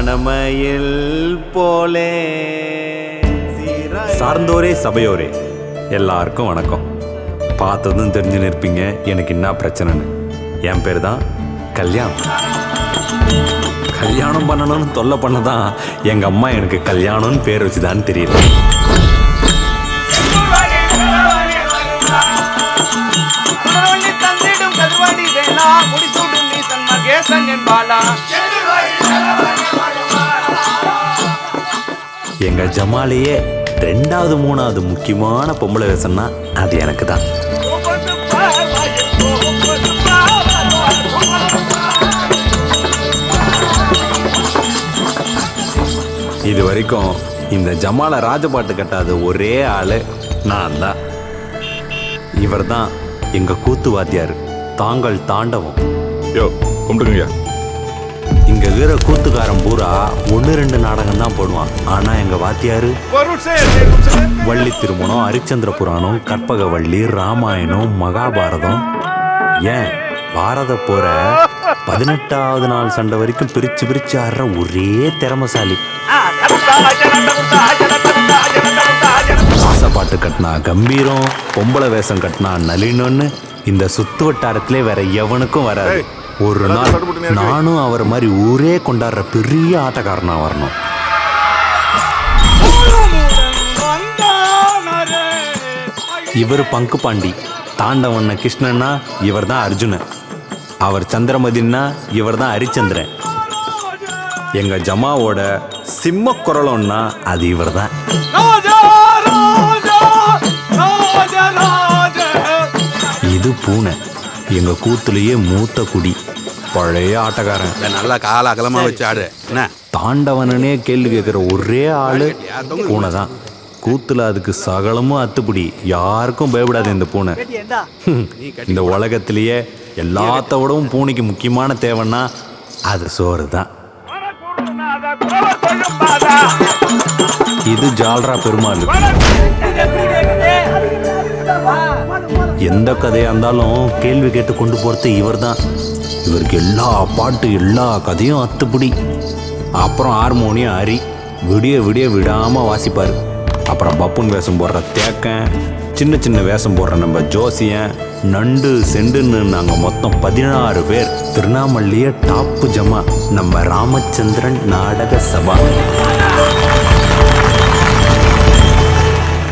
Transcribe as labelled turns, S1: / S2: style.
S1: வானமயில் போலே. சார்ந்தோரே சபையோரே எல்லாருக்கும் வணக்கம். பார்த்ததும் தெரிஞ்சுன்னு இருப்பீங்க எனக்கு என்ன பிரச்சனைன்னு. என் பேர் தான் கல்யாணம். கல்யாணம் பண்ணணும்னு தொல்லை பண்ணதான் எங்கள் அம்மா எனக்கு கல்யாணம்னு பேர் வச்சுதான்னு தெரியல. எங்க ஜமாலையே 2வது 3வது முக்கியமான பொம்பளை வேஷம்னா அது எனக்கு தான். இது வரைக்கும் இந்த ஜமாலை ராஜபாட்டு கட்டாத ஒரே ஆளு நான் தான். இவர் தான் எங்க கூத்து வாத்தியார் தாங்கள் தாண்டவம்.
S2: யோ கும்பிடுங்கய்யா.
S1: இங்க இருக்கிற கூத்துக்காரன் பூரா 1-2 நாடகம் தான் போடுவான். ஆனா எங்க வாத்தியாரு வள்ளி திருமணம், ஹரிச்சந்திர புராணம், கற்பகவள்ளி, ராமாயணம், மகாபாரதம், ஏன் பாரத போற 18வது நாள் சண்டை வரைக்கும் பிரிச்சு பிரிச்சு ஆடுற ஒரே திறமசாலி. ஆசைப்பாட்டு கட்டினா கம்பீரம், பொம்பளை வேஷம் கட்டினா நளினன்னு இந்த சுத்து வட்டாரத்திலே வேற எவனுக்கும் வராது. ஒரு நாள் நானும் அவர் மாதிரி ஊரே கொண்டாடுற பெரிய ஆட்டக்காரனா வரணும். இவர் பங்கு பாண்டி, தாண்டவண்ண கிருஷ்ணன்னா இவர் தான் அர்ஜுனன், அவர் சந்திரமதினா இவர் தான் ஹரிச்சந்திரன். எங்க ஜமாவோட சிம்ம குரலோன்னா அது இவர் தான். இது பூனை, எங்க கூத்துலயே மூத்த குடி, பழைய ஆட்டக்காரன்.
S3: நல்லா கால அகலமா வச்சு ஆடு. என்ன
S1: தாண்டவனே கேள்வி கேட்கிற ஒரே ஆளு பூனை தான். கூத்துல அதுக்கு சகலமும் அத்துப்பிடி, யாருக்கும் பயப்படாது இந்த பூனை. இந்த உலகத்திலேயே எல்லாத்த விடவும் பூனைக்கு முக்கியமான தேவைன்னா அது சோறு தான். இது ஜால்ரா பெருமாள். எந்த கதையா இருந்தாலும் கேள்வி கேட்டு கொண்டு போறது இவர் தான். இவருக்கு எல்லா பாட்டு எல்லா கதையும் அத்துப்பிடி. அப்புறம் ஹார்மோனியம் அரி விடிய விடிய விடாம வாசிப்பாரு. அப்புறம் பப்புன் வேஷம் போடுற தேக்கன், சின்ன சின்ன வேஷம் போடுற நம்ம ஜோசியன், நண்டு செண்டுன்னு நாங்கள் மொத்தம் 16 பேர். திருவண்ணாமலையே டாப்பு ஜமா நம்ம ராமச்சந்திரன் நாடக சபா.